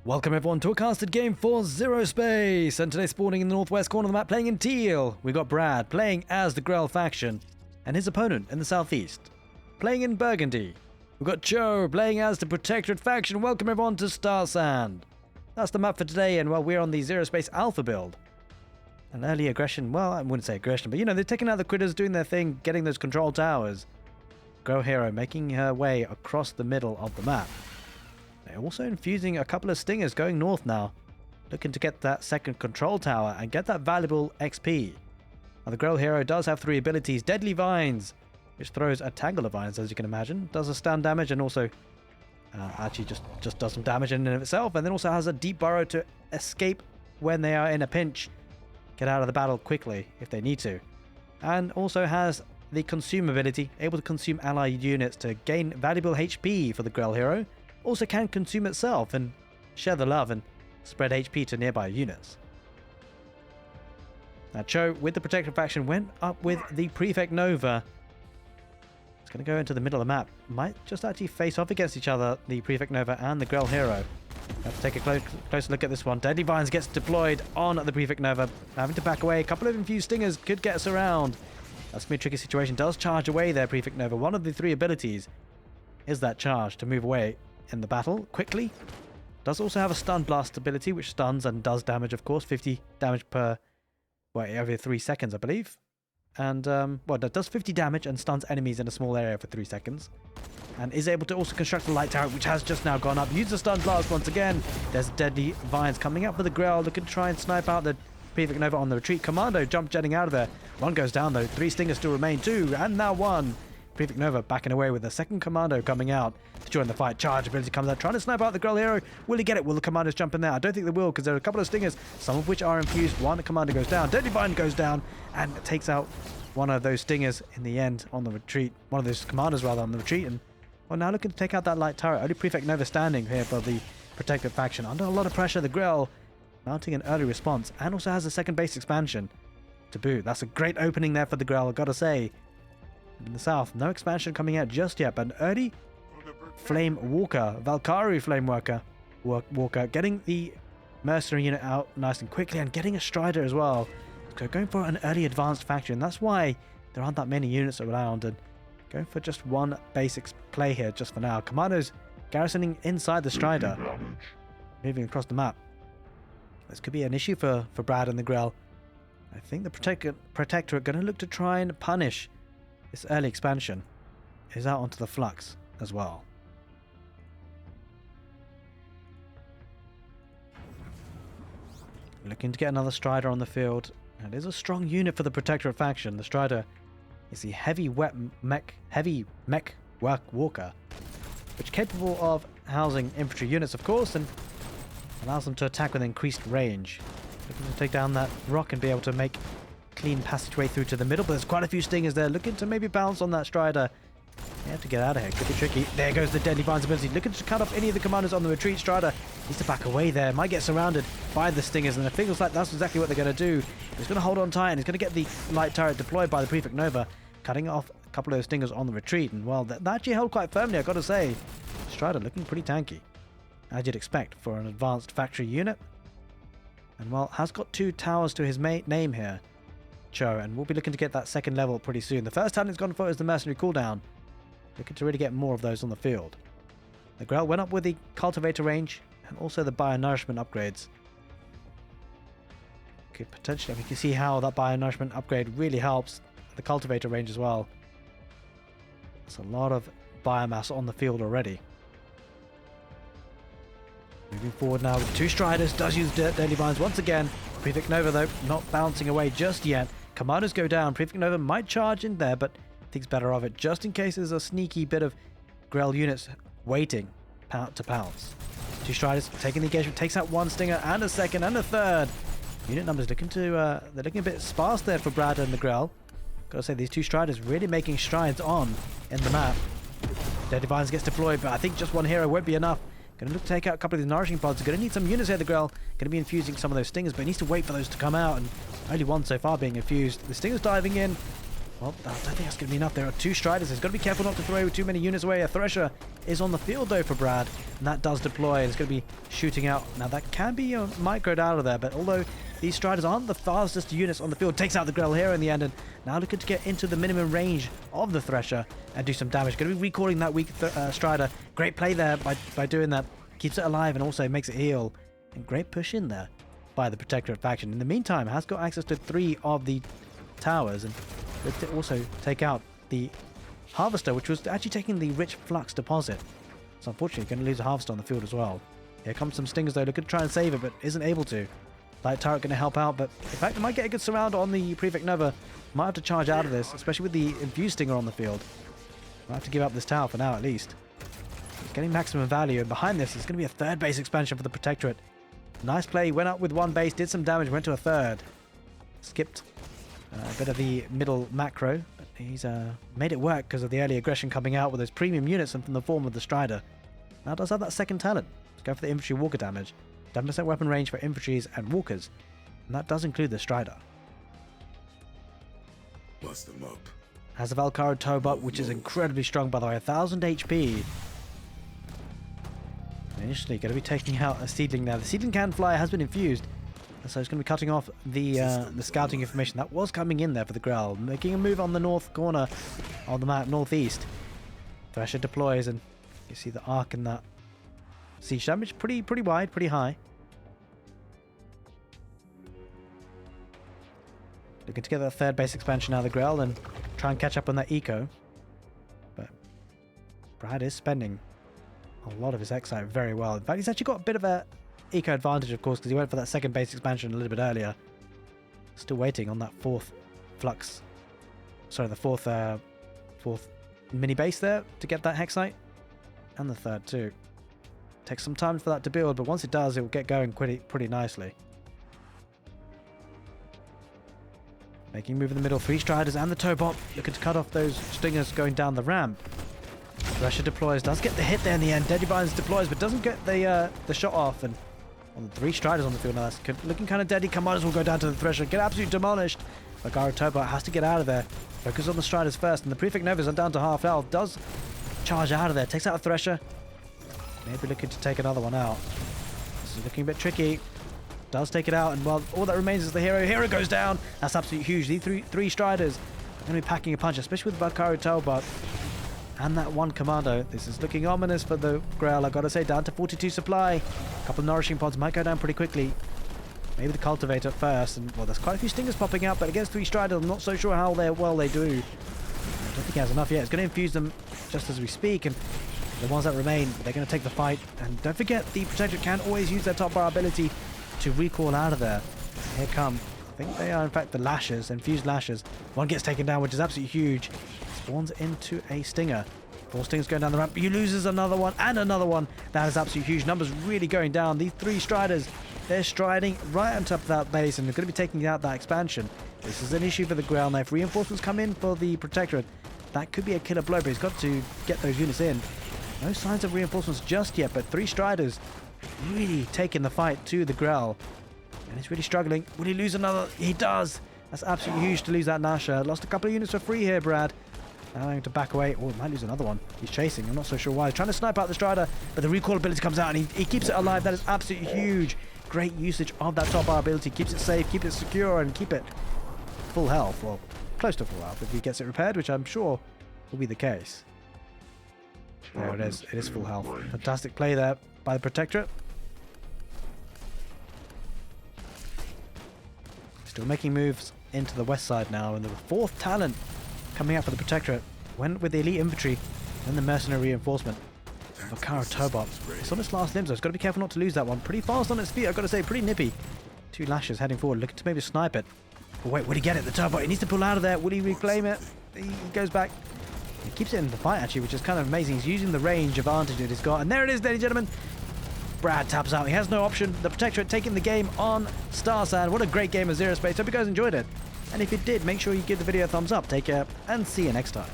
Welcome everyone to a casted game for Zerospace, and today spawning in the northwest corner of the map playing in teal. We've got Brad playing as the Grell faction, and his opponent in the southeast playing in burgundy. We've got Joe playing as the protectorate faction. Welcome everyone to starsand. That's the map for today, and well, we're on the Zerospace alpha build. An early aggression, well, I wouldn't say aggression, but you know, they're taking out the critters, doing their thing, getting those control towers. Grell hero making her way across the middle of the map. They're also infusing a couple of stingers going north now, looking to get that second control tower and get that valuable XP. Now the Grell hero does have 3 abilities: Deadly Vines, which throws a tangle of vines, as you can imagine, does a stun damage and also actually just does some damage in and of itself, and then also has a deep burrow to escape when they are in a pinch, get out of the battle quickly if they need to, and also has the consume ability, able to consume allied units to gain valuable HP for the Grell hero. Also can consume itself and share the love and spread HP to nearby units. Now Cho with the protectorate faction went up with the Prefect Nova. It's going to go into the middle of the map. Might just actually face off against each other, the Prefect Nova and the Grell hero. Have to take a closer look at this one. Deadly Vines gets deployed on the Prefect Nova, having to back away. A couple of infused stingers could get us around. That's going to be a tricky situation. Does charge away there, Prefect Nova. One of the 3 abilities is that charge to move away in the battle quickly. Does also have a stun blast ability, which stuns and does damage, of course, 50 damage per, well, every 3 seconds, I believe. And well, that does 50 damage and stuns enemies in a small area for 3 seconds, and is able to also construct a light tower, which has just now gone up. Use the stun blast once again. There's Deadly Vines coming up for the Grell, looking to try and snipe out the Prefect Nova on the retreat. Commando jump jetting out of there. 1 goes down though. 3 stingers still remain. 2 and now 1. Prefect Nova backing away with the second commando coming out to join the fight. Charge ability comes out, trying to snipe out the Grell hero. Will he get it? Will the commandos jump in there? I don't think they will, because there are a couple of stingers, some of which are infused. 1 commander goes down. Deadly Vine goes down and takes out one of those stingers in the end on the retreat. One of those commanders rather on the retreat. And well, now looking to take out that light turret. Only Prefect Nova standing here for the protected faction. Under a lot of pressure, the Grell mounting an early response, and also has a second base expansion to boot. That's a great opening there for the Grell, I've got to say. In the south, no expansion coming out just yet, but an early Flame Walker, Valkyrie Flame Walker, getting the mercenary unit out nice and quickly, and getting a Strider as well. So going for an early advanced faction. That's why there aren't that many units around, and going for just one basic play here just for now. Commandos garrisoning inside the Strider, moving across the map. This could be an issue for Brad and the Grell. I think the Protectorate are going to look to try and punish this early expansion. Is out onto the flux as well. Looking to get another Strider on the field. And it is a strong unit for the Protectorate faction. The Strider is the heavy mech walker, which is capable of housing infantry units, of course, and allows them to attack with increased range. Looking to take down that rock and be able to make clean passageway through to the middle, but there's quite a few stingers there, looking to maybe bounce on that Strider. They have to get out of here. Could be tricky. There goes the Deadly Vines ability, looking to cut off any of the commanders on the retreat. Strider needs to back away there, might get surrounded by the stingers, and it feels like that's exactly what they're going to do. He's going to hold on tight, and he's going to get the light turret deployed by the Prefect Nova, cutting off a couple of those stingers on the retreat, and well, that actually held quite firmly, I've got to say. Strider looking pretty tanky, as you'd expect for an advanced factory unit. And well, has got 2 towers to his name here, Cho, and we'll be looking to get that second level pretty soon. The first talent he's gone for is the mercenary cooldown, looking to really get more of those on the field. The Grell went up with the cultivator range and also the bionourishment upgrades. Could potentially, we can see how that bionourishment upgrade really helps the cultivator range as well. There's a lot of biomass on the field already. Moving forward now with 2 Striders, does use Deadly Vines once again. Prefect Nova though, not bouncing away just yet. Commanders go down. Prefect Nova might charge in there, but thinks better of it, just in case there's a sneaky bit of Grell units waiting to pounce. 2 Striders taking the engagement, takes out 1 stinger and a second and a third. Unit numbers looking to, they're looking a bit sparse there for Brad and the Grell. Gotta say, these 2 Striders really making strides on in the map. Deadly Vines gets deployed, but I think just 1 hero won't be enough. Gonna look to take out a couple of these nourishing pods. Gonna need some units here, the Grell. Gonna be infusing some of those stingers, but he needs to wait for those to come out, and only 1 so far being infused. The stingers diving in. Well, I don't think that's going to be enough. There are 2 Striders. He's got to be careful not to throw too many units away. A Thresher is on the field, though, for Brad. And that does deploy. It's going to be shooting out. Now, that can be microed out of there. But although these Striders aren't the fastest units on the field, takes out the Grell here in the end. And now looking to get into the minimum range of the Thresher and do some damage. Going to be recalling that weak Strider. Great play there by doing that. Keeps it alive and also makes it heal. And great push in there by the Protectorate faction. In the meantime, has got access to 3 of the towers. And to also take out the Harvester, which was actually taking the rich flux deposit. So unfortunately, going to lose a Harvester on the field as well. Here comes some Stingers though, looking to try and save it, but isn't able to. Light Turret going to help out, but in fact, it might get a good surround on the Prefect Nova. Might have to charge out of this, especially with the Infused Stinger on the field. Might have to give up this tower for now at least. It's getting maximum value, and behind this is going to be a 3rd base expansion for the Protectorate. Nice play, went up with 1 base, did some damage, went to a 3rd. Skipped a bit of the middle macro, but he's made it work because of the early aggression coming out with those premium units and from the form of the Strider. Now does have that 2nd talent. Let's go for the infantry walker damage. 10% weapon range for infantries and walkers, and that does include the Strider. Bust them up. Has a Valkyrie Tobot, which is incredibly strong, by the way, 1000 HP. Initially going to be taking out a Seedling now. The Seedling can fly, has been infused. So it's going to be cutting off the scouting information that was coming in there for the Grell, making a move on the north corner of the map, northeast. Thresher deploys, and you see the arc in that siege damage, pretty wide, pretty high. Looking to get that 3rd base expansion out of the Grell and try and catch up on that eco, but Brad is spending a lot of his Excite very well. In fact, he's actually got a bit of a eco advantage, of course, because he went for that 2nd base expansion a little bit earlier. Still waiting on that 4th flux. Sorry, the 4th mini base there to get that Hexite. And the 3rd too. Takes some time for that to build, but once it does, it will get going pretty nicely. Making move in the middle, 3 Striders and the Tobot looking to cut off those Stingers going down the ramp. Thresher deploys, does get the hit there in the end. Deadly Vines deploys, but doesn't get the shot off. And on 3 Striders on the field now, that's looking kind of deadly. Commanders will go down to the Thresher, get absolutely demolished. Valkyrie Tobot has to get out of there. Focus on the Striders first, and the Prefect Novas are down to half health. Does charge out of there, takes out a Thresher. Maybe looking to take another one out. This is looking a bit tricky. Does take it out, and well, all that remains is the hero. Hero goes down. That's absolutely huge. These 3 Striders are going to be packing a punch, especially with Valkyrie Tobot and that 1 Commando. This is looking ominous for the Grell. I've got to say, down to 42 supply. A couple of nourishing pods might go down pretty quickly. Maybe the Cultivator first, and well, there's quite a few Stingers popping out, but against 3 Striders, I'm not so sure how well they do. I don't think he has enough yet. It's going to infuse them just as we speak, and the ones that remain, they're going to take the fight. And don't forget, the Protector can always use their top bar ability to recall out of there. Here come, I think they are in fact the Lashers, infused Lashers. One gets taken down, which is absolutely huge. Spawns into a Stinger. 4 Stingers going down the ramp. You loses another one and another one. That is absolutely huge. Numbers really going down. These 3 Striders, they're striding right on top of that base, and they're going to be taking out that expansion. This is an issue for the Grell. Now, if reinforcements come in for the Protectorate, that could be a killer blow, but he's got to get those units in. No signs of reinforcements just yet, but 3 Striders really taking the fight to the Grell. And he's really struggling. Will he lose another? He does. That's absolutely huge to lose that Nasher. Lost a couple of units for free here, Brad. Now having to back away. Oh, might lose another one. He's chasing. I'm not so sure why. He's trying to snipe out the Strider, but the recall ability comes out and he keeps it alive. That is absolutely huge. Great usage of that top bar ability. Keeps it safe, keep it secure, and keep it full health. Well, close to full health if he gets it repaired, which I'm sure will be the case. There it is. It is full health. Fantastic play there by the Protectorate. Still making moves into the west side now, and the 4th talent coming out for the Protectorate went with the elite infantry and the mercenary reinforcement. Valkyrie Tobot. It's on its last limbs, so it's got to be careful not to lose that one. Pretty fast on its feet, I've got to say, pretty nippy. 2 Lashers heading forward, looking to maybe snipe it. Oh, wait, will he get it? The Tobot, he needs to pull out of there. Will he reclaim it? He goes back. He keeps it in the fight, actually, which is kind of amazing. He's using the range advantage that he's got. And there it is, ladies and gentlemen. Brad taps out. He has no option. The Protectorate taking the game on Starsand. What a great game of Zerospace. Hope you guys enjoyed it. And if you did, make sure you give the video a thumbs up. Take care, and see you next time.